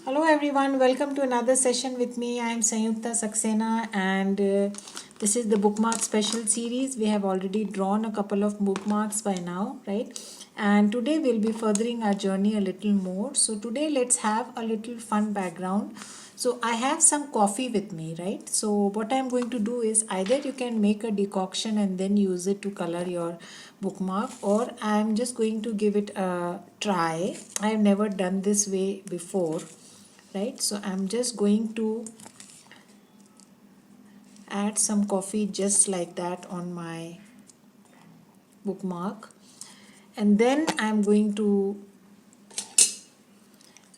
Hello everyone, welcome to another session with me. I am Sanyukta Saxena and this is the bookmark special series. We have already drawn a couple of bookmarks by now, right? And today we'll be furthering our journey a little more. So today let's have a little fun background. So I have some coffee with me, right? So what I'm going to do is either you can make a decoction and then use it to color your bookmark, or I'm just going to give it a try. I've never done this way before, right? So I'm just going to add some coffee just like that on my bookmark, and then I'm going to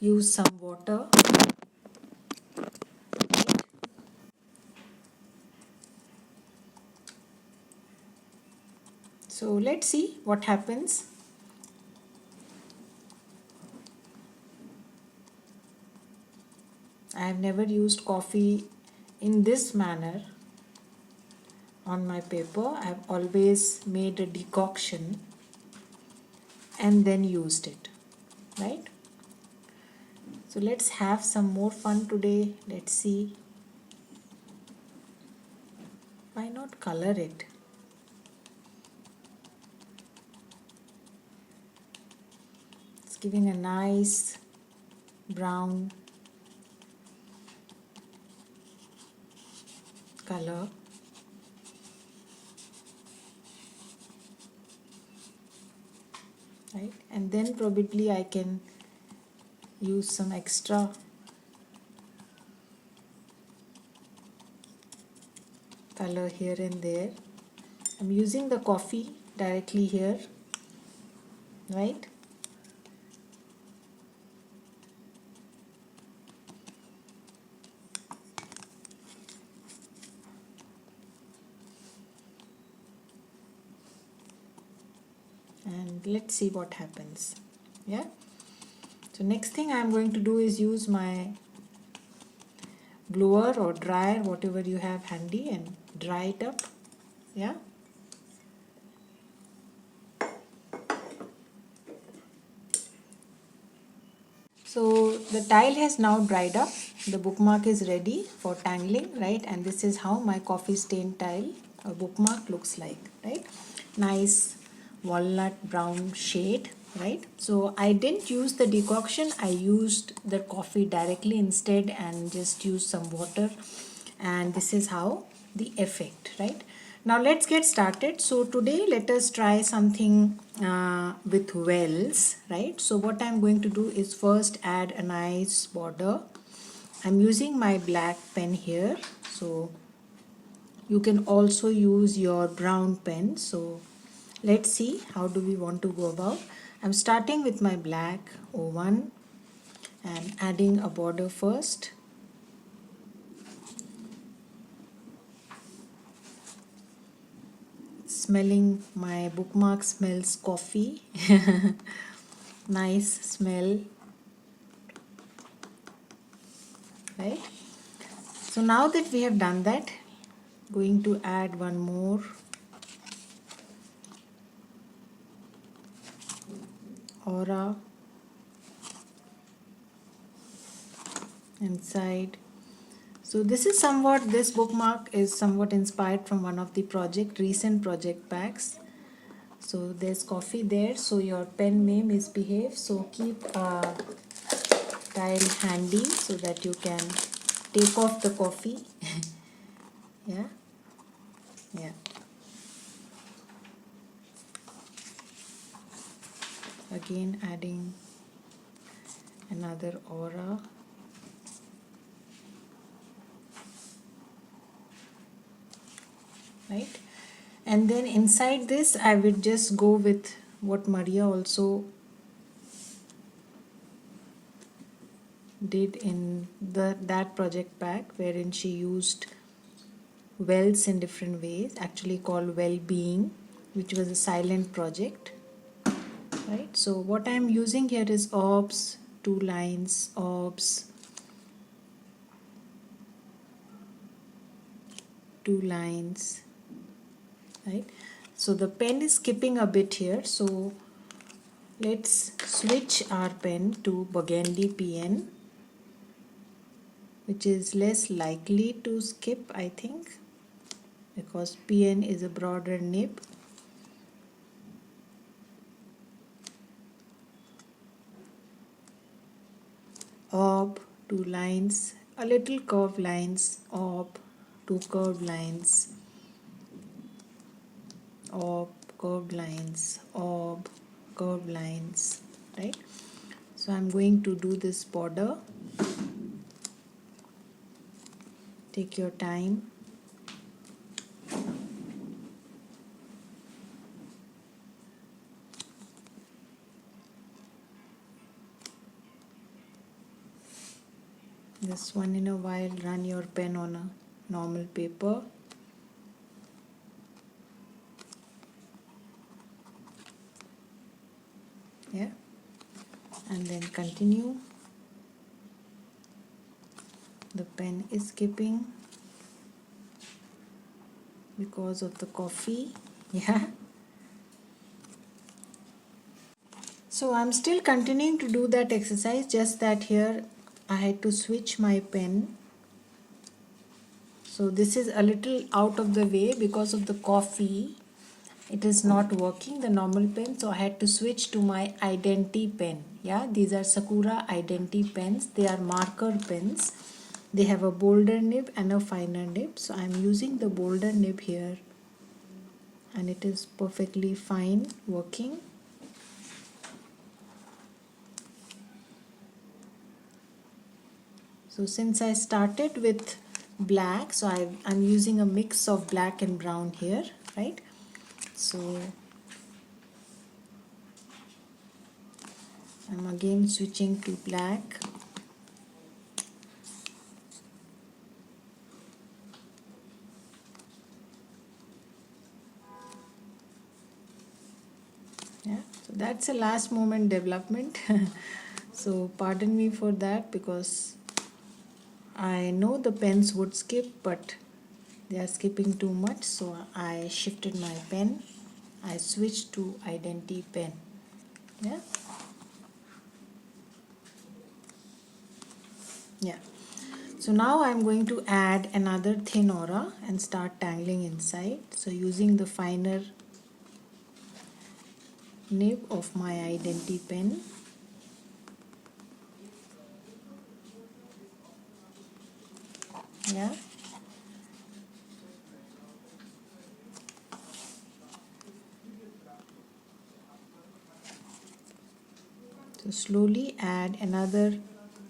use some water. So let's see what happens. I have never used coffee in this manner on my paper. I've always made a decoction and then used it, right? So let's have some more fun today. Let's see. Why not color it? It's giving a nice brown color. Right, and then probably I can use some extra color here and there. I'm using the coffee directly here, right? And let's see what happens. Yeah, so next thing I'm going to do is use my blower or dryer, whatever you have handy, and dry it up. Yeah, so the tile has now dried up. The bookmark is ready for tangling, right? And this is how my coffee stained tile or bookmark looks like, right? Nice walnut brown shade, right? So I didn't use the decoction, I used the coffee directly instead and just used some water, and this is how the effect, right? Now let's get started. So today let us try something with wells, right? So what I'm going to do is first add a nice border. I'm using my black pen here, so you can also use your brown pen. So let's see how do we want to go about. I'm starting with my black O1 and adding a border first. Smelling, my bookmark smells coffee. Nice smell, right? So now that we have done that, going to add one more aura inside. So this bookmark is somewhat inspired from one of the recent project packs. So there's coffee there, so your pen may misbehave, so keep a tile handy so that you can take off the coffee. Yeah, yeah. Again adding another aura. Right, and then inside this I would just go with what Maria also did in that project pack, wherein she used wells in different ways, actually called well-being, which was a silent project, right? So what I'm using here is orbs, 2 lines, orbs, 2 lines, right? So the pen is skipping a bit here, so let's switch our pen to burgundy pen which is less likely to skip, I think, because PN is a broader nib. Ob, two lines, a little curved lines, ob, two curved lines, ob, curved lines, ob, curved lines, right? So I'm going to do this border. Take your time. Just once in a while run your pen on a normal paper. Yeah, and then continue. The pen is skipping because of the coffee. Yeah. So I'm still continuing to do that exercise, just that here I had to switch my pen. So this is a little out of the way because of the coffee. It is not working, the normal pen, so I had to switch to my Identi pen. Yeah, these are Sakura Identi pens. They are marker pens. They have a bolder nib and a finer nib. So I'm using the bolder nib here, and it is perfectly fine working. So since I started with black, so I'm using a mix of black and brown here, right? So I'm again switching to black. Yeah, so that's a last moment development. So pardon me for that, because I know the pens would skip, but they are skipping too much, so I shifted my pen. I switched to Identi pen. Yeah. Yeah. So now I'm going to add another thin aura and start tangling inside. So using the finer nib of my Identi pen. Yeah. So slowly add another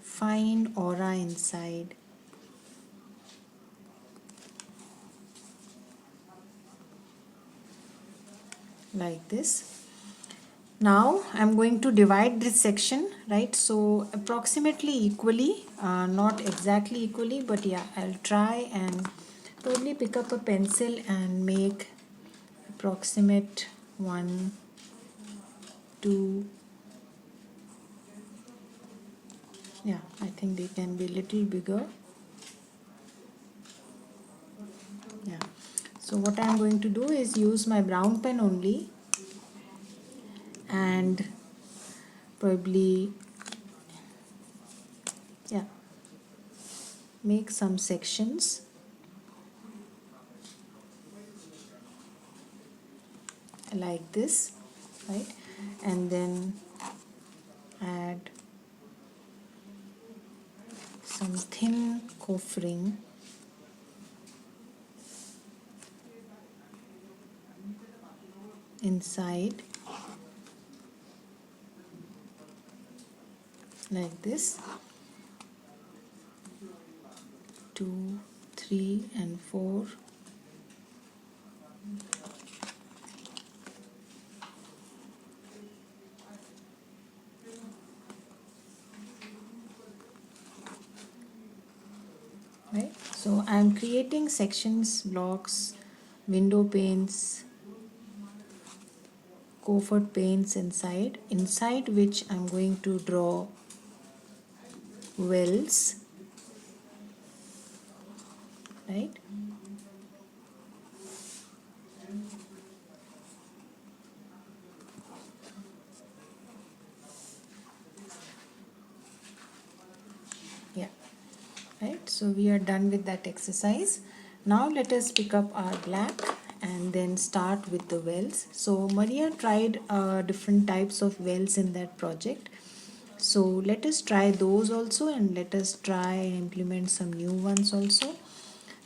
fine aura inside. Like this. Now I'm going to divide this section, right? So approximately equally, not exactly equally, but yeah, I'll try and probably pick up a pencil and make approximate 1, 2. Yeah, I think they can be a little bigger. Yeah. So what I'm going to do is use my brown pen only and probably, yeah, make some sections like this, right? And then add some thin cofring inside like this. 2, 3 and 4. Right, so I'm creating sections, blocks, window panes, coffered panes inside which I'm going to draw wells, right? Yeah, right. So we are done with that exercise. Now let us pick up our black and then start with the wells. So Maria tried different types of wells in that project. So let us try those also, and let us try and implement some new ones also.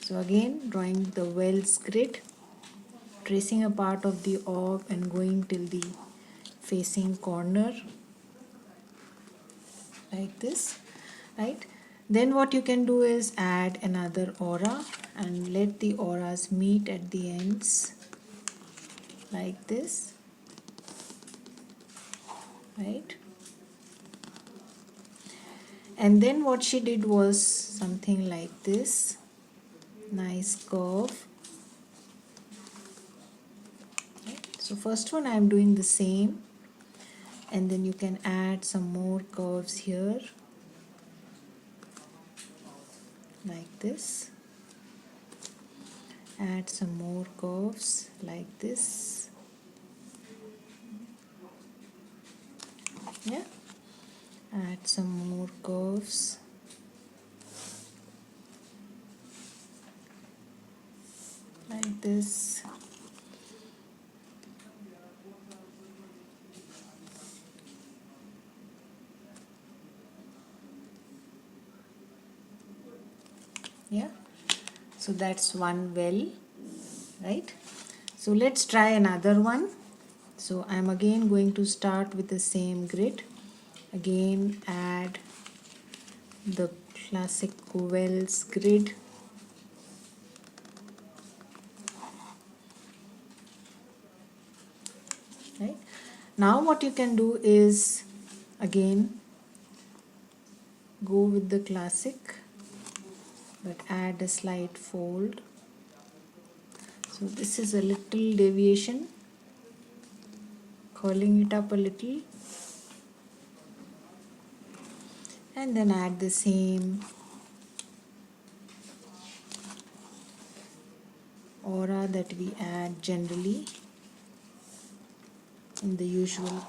So again, drawing the wells grid, tracing a part of the orb and going till the facing corner like this, right? Then what you can do is add another aura and let the auras meet at the ends like this, right? And then what she did was something like this, nice curve. Right? So first one I am doing the same, and then you can add some more curves here like this. Add some more curves like this. Yeah. Add some more curves like this. Yeah. So that's one well, right? So let's try another one. So I'm again going to start with the same grid. Again add the classic wells grid. Right? Now what you can do is again go with the classic but add a slight fold. So this is a little deviation, curling it up a little, and then add the same aura that we add generally in the usual.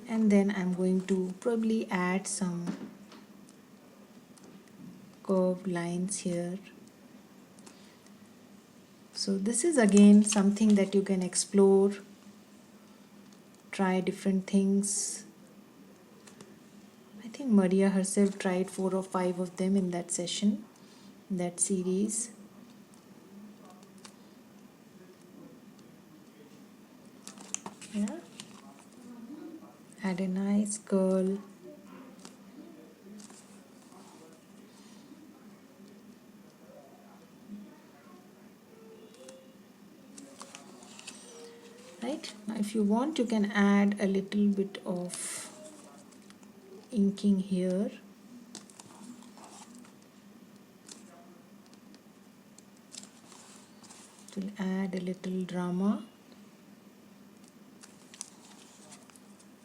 And then I'm going to probably add some curved lines here. So this is again something that you can explore, try different things. I think Maria herself tried 4 or 5 of them in that session, in that series. Yeah. Add a nice curl. Right. Now if you want, you can add a little bit of inking here. It will add a little drama.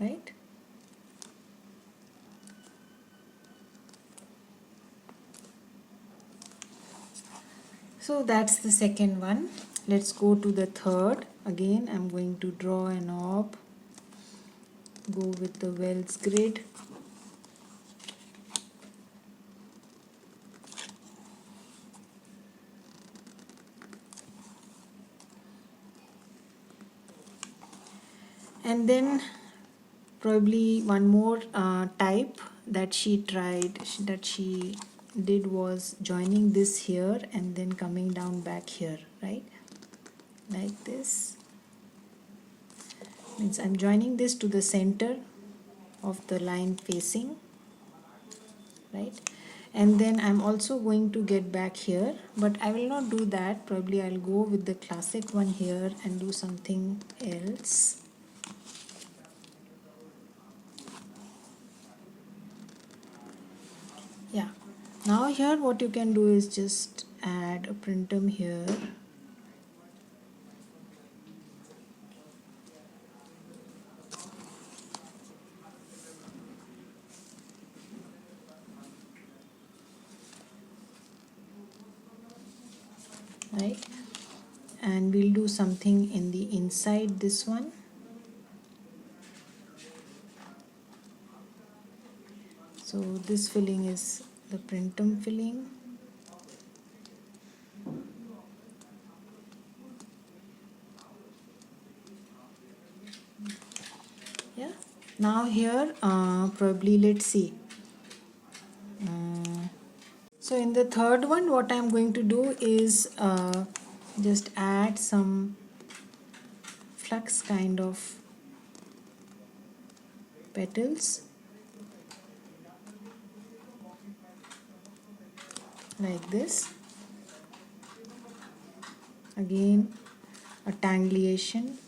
Right. So that's the second one. Let's go to the third. Again, I'm going to draw an orb. Go with the wells grid. And then probably one more type that she tried, that she did, was joining this here and then coming down back here, right? Like this. Means I'm joining this to the center of the line facing, right? And then I'm also going to get back here, but I will not do that. Probably I'll go with the classic one here and do something else. Yeah. Now here what you can do is just add a printum here. Right, and we'll do something in the inside this one. So this filling is the printum filling. Yeah, now here probably let's see. So in the third one, what I'm going to do is just add some flux kind of petals like this. Again, a tangulation.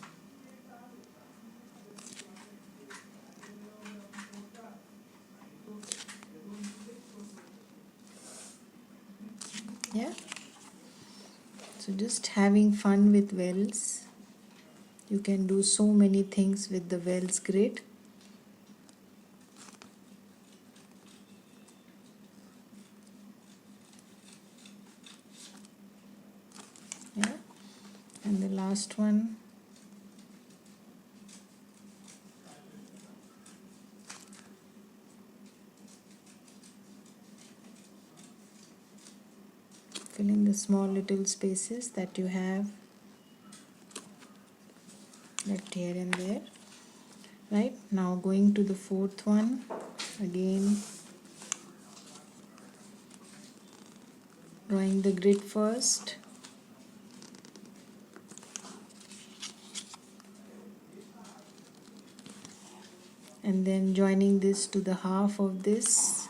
Yeah. So just having fun with wells. You can do so many things with the wells grid. Yeah. And the last one. Fill in the small little spaces that you have left here and there. Right, now going to the fourth one. Again, drawing the grid first. And then joining this to the half of this.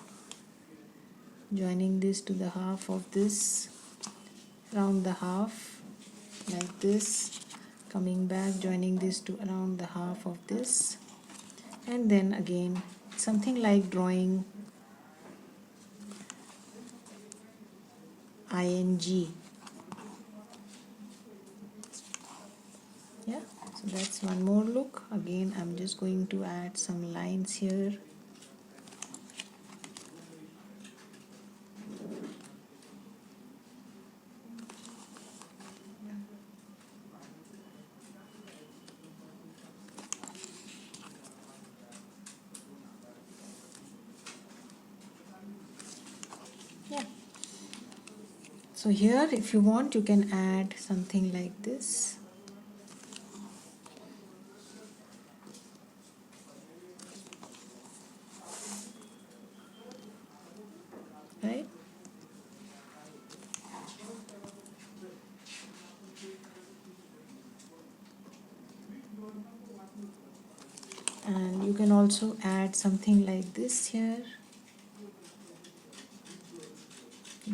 Joining this to the half of this. Around the half. Like this. Coming back, joining this to around the half of this. And then again, something like drawing ing. Yeah, so that's one more look. Again, I'm just going to add some lines here. Yeah. So here, if you want, you can add something like this. Right? And you can also add something like this here.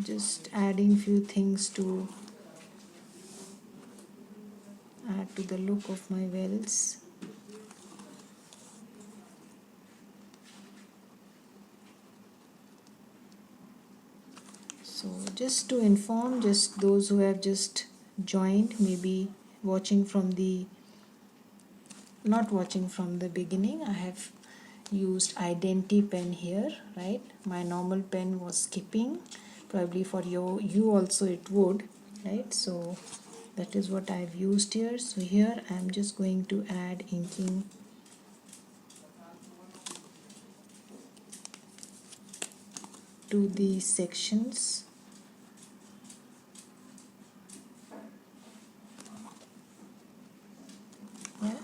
Just adding few things to add to the look of my wells. So just to inform just those who have just joined, maybe watching from the not watching from the beginning, I have used Identi pen here, right? My normal pen was skipping. Probably for you also it would, right? So that is what I've used here. So here I'm just going to add inking to these sections. Yeah.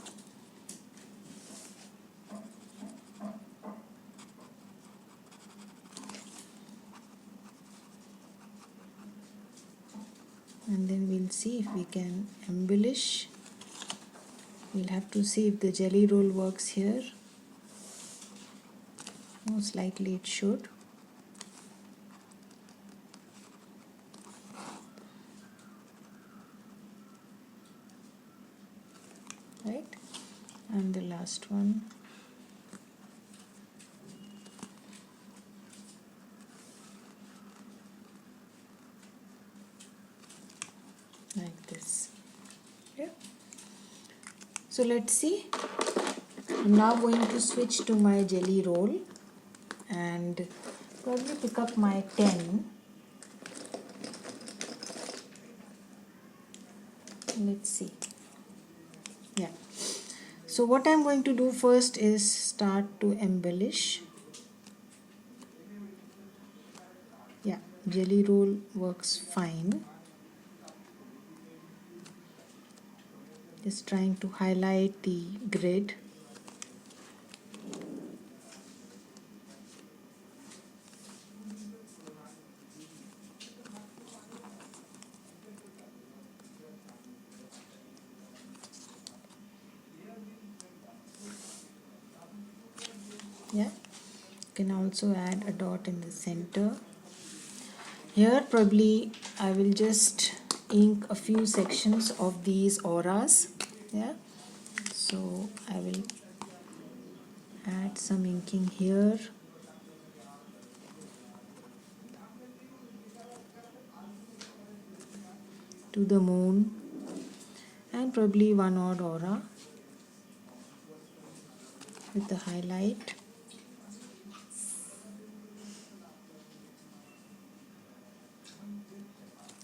And then we'll see if we can embellish. We'll have to see if the jelly roll works here. Most likely it should. Right? And the last one. Like this. Yeah. So let's see. I'm now going to switch to my jelly roll and probably pick up my pen. Let's see. Yeah. So what I'm going to do first is start to embellish. jelly roll works fine. Just trying to highlight the grid. Yeah, you can also add a dot in the center. Here probably I will just ink a few sections of these auras. Yeah, so I will add some inking here. To the moon, and probably one odd aura with the highlight.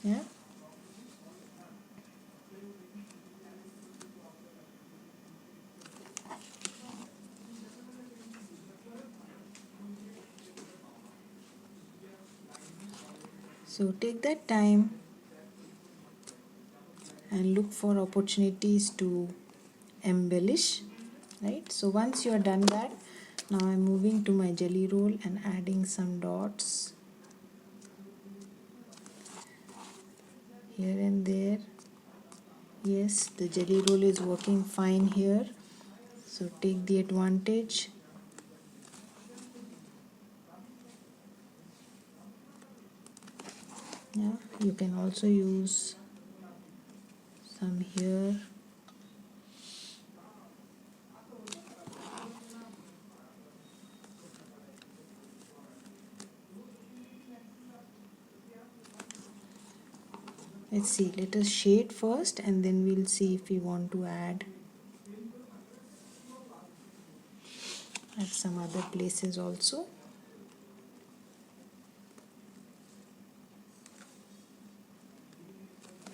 Yeah. So take that time and look for opportunities to embellish, right? So once you are done that, now I'm moving to my jelly roll and adding some dots here and there. Yes, the jelly roll is working fine here, so take the advantage. Yeah, you can also use some here. Let's see, let us shade first and then we'll see if we want to add at some other places also.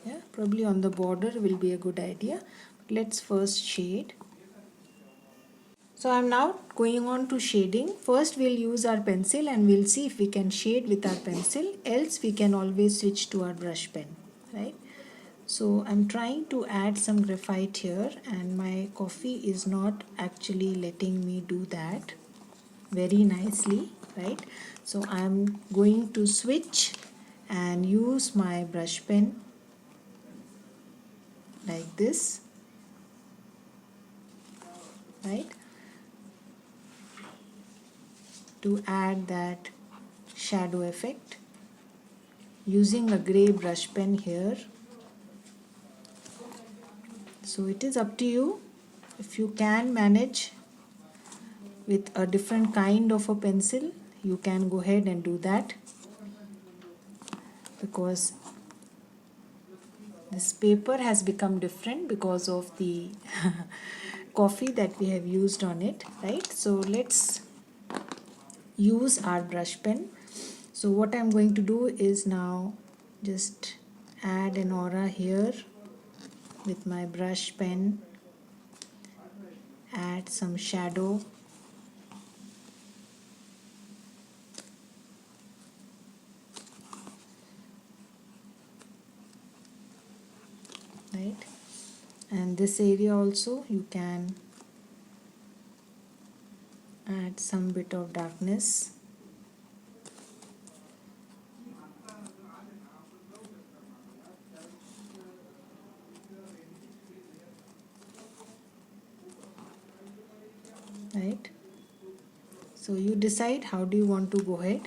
Yeah, probably on the border will be a good idea. Let's first shade. So I'm now going on to shading. First we'll use our pencil and we'll see if we can shade with our pencil, else we can always switch to our brush pen, right? So I'm trying to add some graphite here and my coffee is not actually letting me do that very nicely, right? So I'm going to switch and use my brush pen like this, right, to add that shadow effect using a gray brush pen here. So it is up to you. If you can manage with a different kind of a pencil, you can go ahead and do that, because this paper has become different because of the coffee that we have used on it, right? So let's use our brush pen. So what I'm going to do is now just add an aura here with my brush pen, add some shadow, right? And this area also you can add some bit of darkness. Right, so you decide how do you want to go ahead.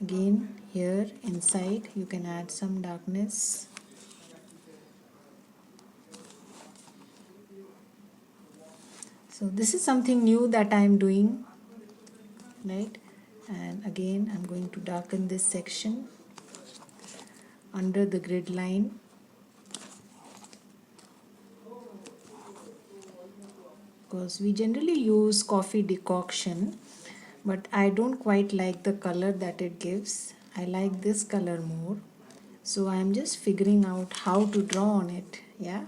Again, here inside you can add some darkness. So this is something new that I am doing, right? And again I'm going to darken this section under the grid line. Because we generally use coffee decoction, but I don't quite like the color that it gives. I like this color more. So I'm just figuring out how to draw on it. Yeah.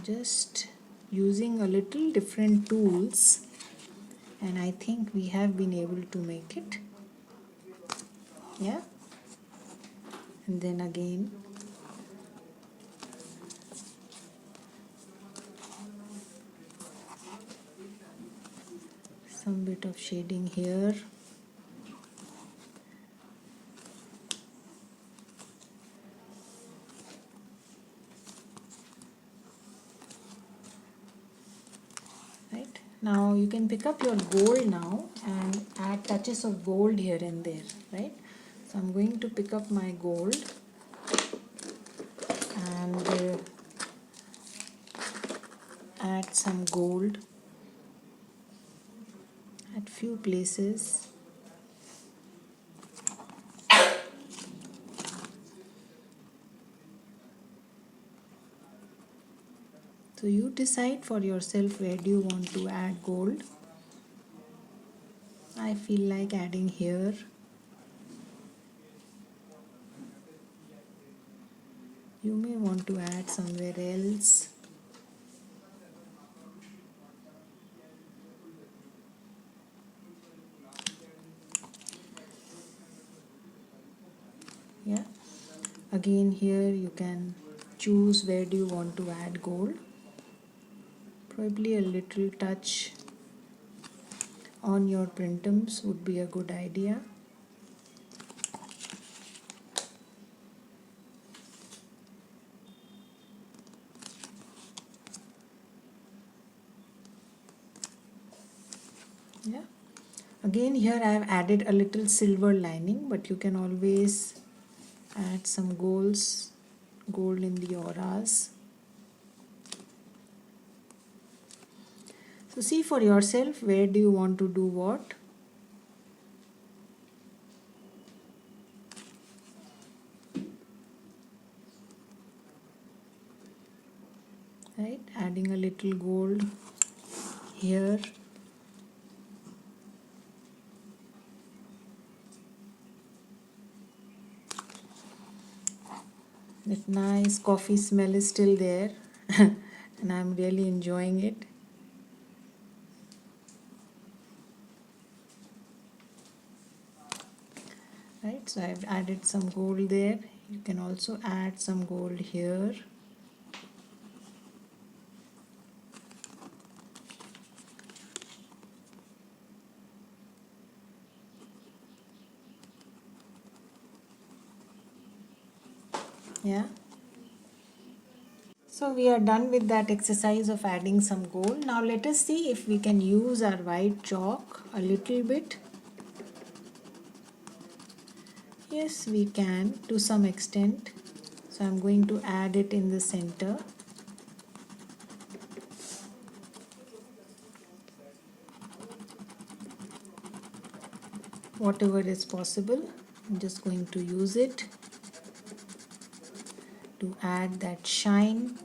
Just using a little different tools and I think we have been able to make it. Yeah, and then again some bit of shading here. Right, now you can pick up your gold now and add touches of gold here and there, right? So I'm going to pick up my gold and add some gold at few places. So you decide for yourself where do you want to add gold. I feel like adding here. You may want to add somewhere else. Yeah, again here you can choose where do you want to add gold. Probably a little touch on your printums would be a good idea. Yeah, again here I have added a little silver lining, but you can always add some gold in the auras. So see for yourself where do you want to do what. Right, adding a little gold here. That nice coffee smell is still there and I'm really enjoying it. Right, so I've added some gold there. You can also add some gold here. Yeah, so we are done with that exercise of adding some gold. Now let us see if we can use our white chalk a little bit. Yes, we can to some extent. So I'm going to add it in the center. Whatever is possible, I'm just going to use it to add that shine.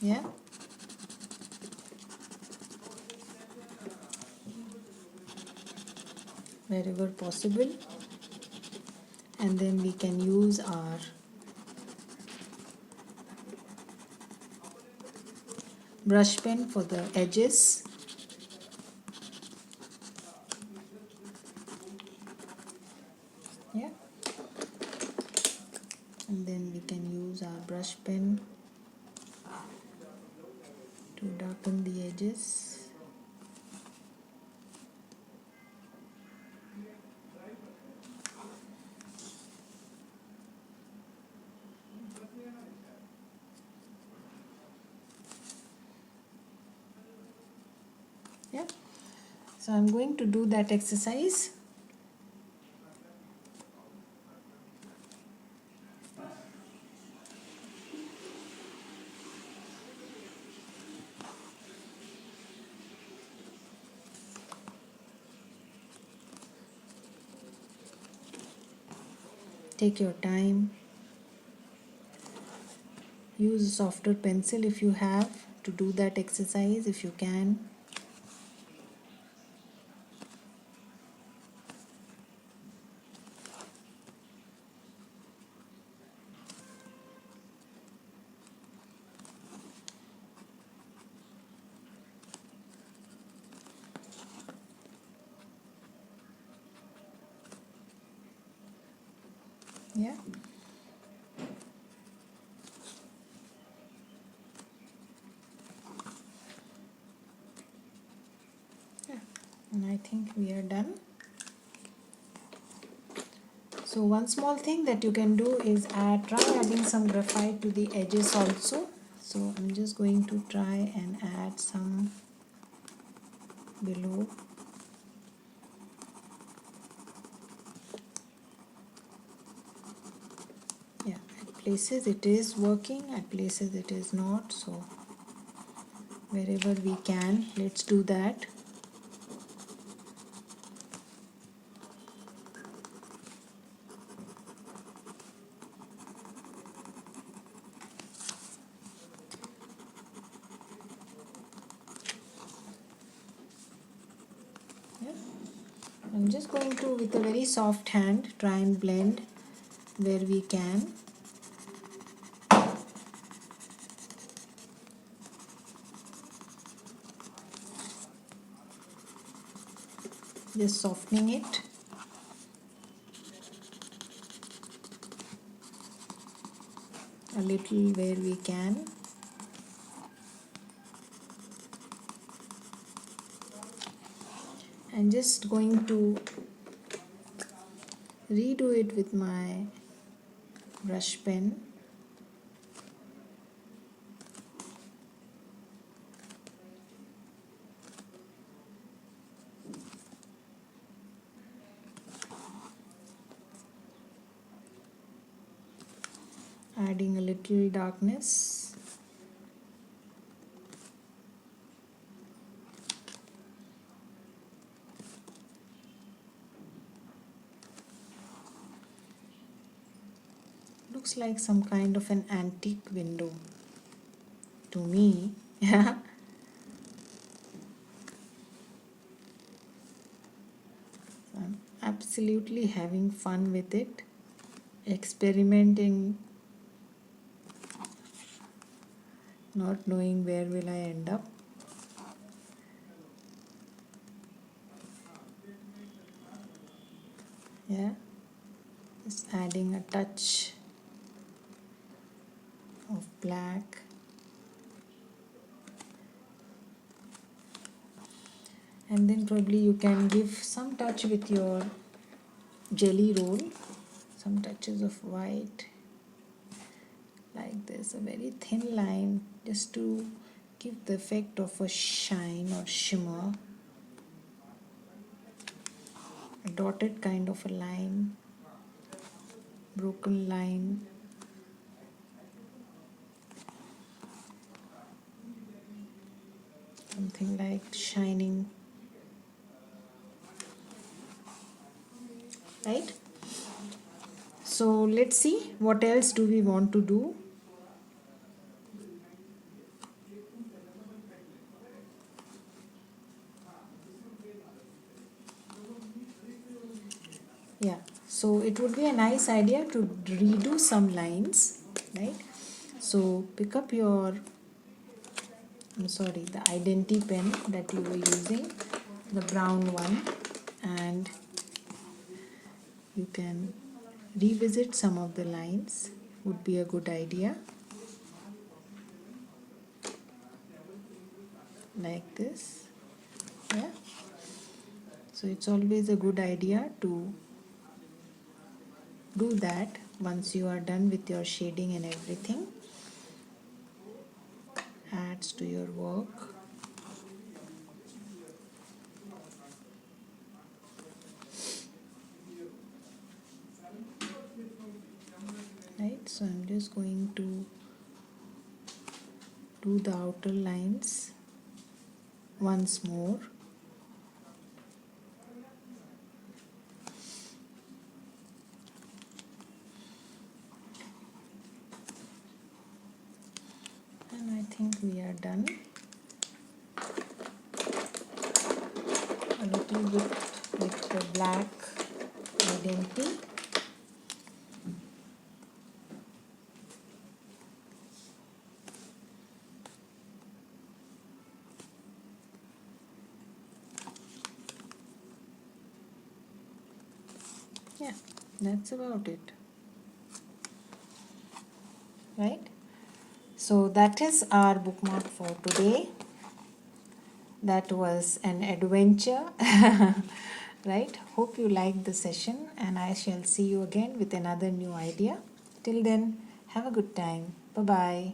Yeah, wherever possible, and then we can use our brush pen for the edges. Yeah, and then we can use our brush pen to darken the edges. Yeah, so I'm going to do that exercise. Take your time. Use a softer pencil if you have to do that exercise, if you can. Yeah. Yeah. And I think we are done. So one small thing that you can do is try adding some graphite to the edges also. So I'm just going to try and add some below. Yeah, at places it is working, at places it is not. So wherever we can, let's do that. Yeah. I'm just going to, with a very soft hand, try and blend where we can. Just softening it. A little where we can. I'm just going to redo it with my brush pen. Adding a little darkness. Looks like some kind of an antique window to me. Yeah. I'm absolutely having fun with it, experimenting, not knowing where will I end up. Yeah, just adding a touch of black. And then probably you can give some touch with your jelly roll, some touches of white like this, a very thin line just to give the effect of a shine or shimmer, a dotted kind of a line, broken line. Something like shining, right? So let's see what else do we want to do. Yeah, so it would be a nice idea to redo some lines, right? So pick up your, the Identity pen that you were using, the brown one, and you can revisit some of the lines, would be a good idea, like this. Yeah, so it's always a good idea to do that once you are done with your shading and everything. Adds to your work. Right, so I'm just going to do the outer lines once more. And I think we are done. A little bit with the black Identity. Yeah, that's about it. right? So that is our bookmark for today. That was an adventure, right? Hope you liked the session, and I shall see you again with another new idea. Till then, have a good time. Bye bye.